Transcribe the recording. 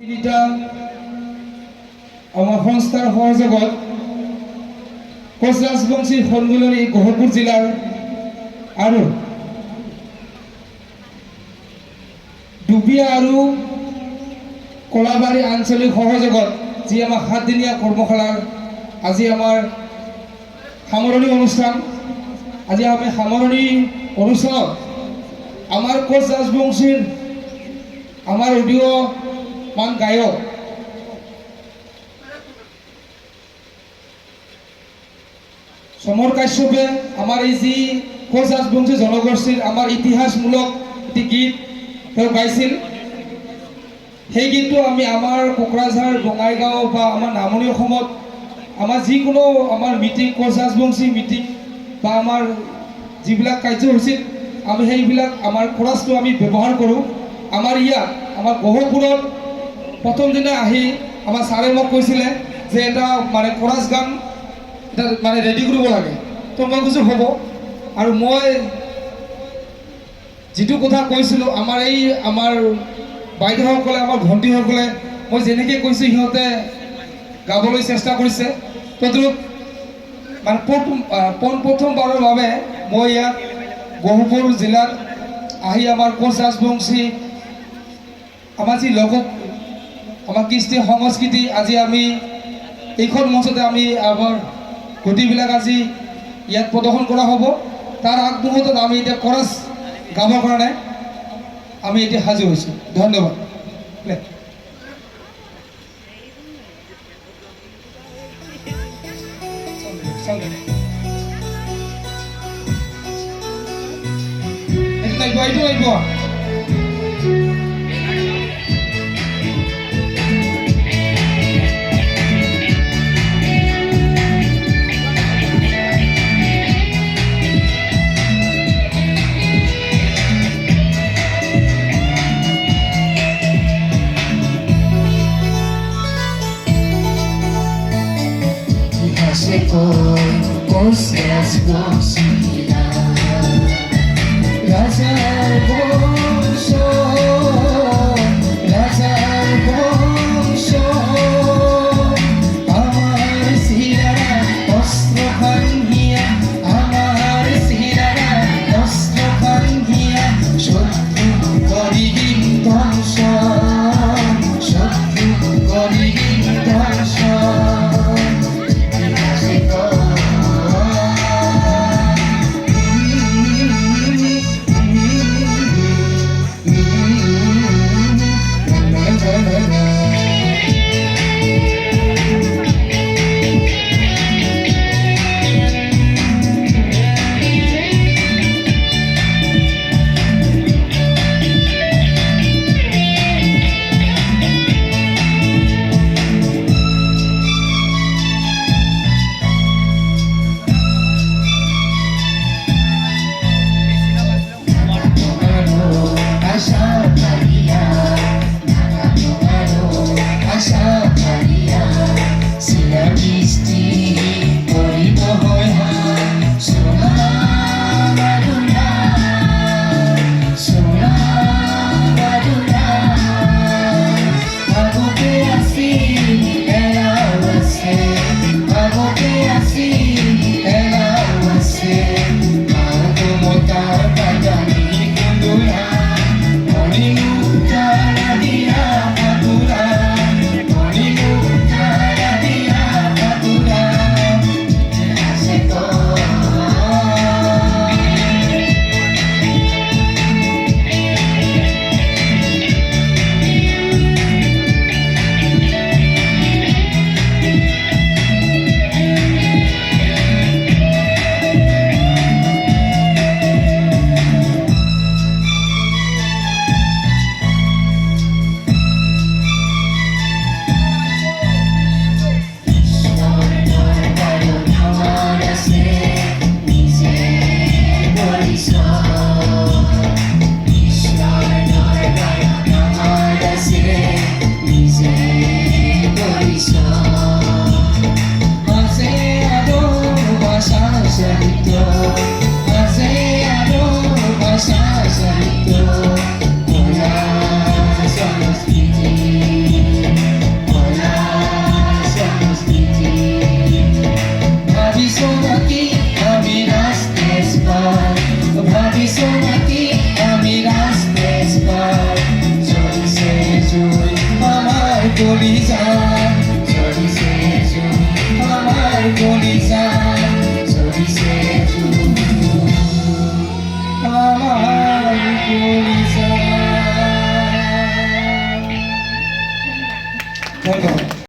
তিনিটা আমাৰ সংস্থাৰ সহযোগত কোচ ৰাজবংশী সন্মিলনী গহপুৰ জিলাৰ আৰু ডুবিয়া আৰু কলাবাৰী আঞ্চলিক সহযোগত যি আমাৰ 7 দিনীয়া কৰ্মশালাৰ আজি আমাৰ সামৰণি অনুষ্ঠান। আজি আমি সামৰণি অনুষ্ঠানত আমাৰ কোচ ৰাজবংশীৰ আমাৰ অডিঅ' মান গায়ক সমর কাশ্যপে আমার এই যে কোচ রাজবংশী জনগোষ্ঠীর আমার ইতিহাসমূলক একটি গীত গাইছিল। সেই গীতটো আমি আমার কোকৰাঝাৰ বঙাইগাঁও বা আমাৰ নামনি অসমত আমাৰ যিকোনো আমাৰ মিটিং কোচ ৰাজবংশী মিটিং বা আমাৰ যিবিলাক কাৰ্যসূচীত আমি সেইবিলাক আমাৰ কোৰাছটো আমি ব্যৱহাৰ কৰোঁ। আমাৰ ইয়াত আমাৰ গহপুৰত প্ৰথম দিনে আহি আমাৰ ছাৰে মোক কৈছিলে যে এটা মানে কোৰাছ গান এটা মানে ৰেডি কৰিব লাগে। তো মই কৈছোঁ হ'ব। আৰু মই যিটো কথা কৈছিলোঁ আমাৰ এই আমাৰ বাইদেউসকলে আমাৰ ভণ্টিসকলে মই যেনেকৈ কৈছোঁ সিহঁতে গাবলৈ চেষ্টা কৰিছে। তদ্ৰুপ মানে পোনপ্ৰথমবাৰৰ বাবে মই ইয়াত গহপুৰ জিলাত আহি আমাৰ কোচ ৰাজবংশী আমাৰ যি লোক আমাৰ কৃষ্টি সংস্কৃতি আজি আমি এইখন মঞ্চতে আমি আমাৰ গতিবিলাক আজি ইয়াত প্ৰদৰ্শন কৰা হ'ব। তাৰ আগমুহূৰ্তত আমি এতিয়া কোৰাছ গাবৰ কাৰণে আমি এতিয়া সাজু হৈছোঁ। ধন্যবাদ। এইটো লাগিব Coach Rasbongshi Raja Bongso Raja Bongso Amar Sirara Ostro Khangia Amar Sirara Ostro Khangia Shotru Gorigin Dhonsho Shotru Gorigin Dhonsho Thank you. কলিজা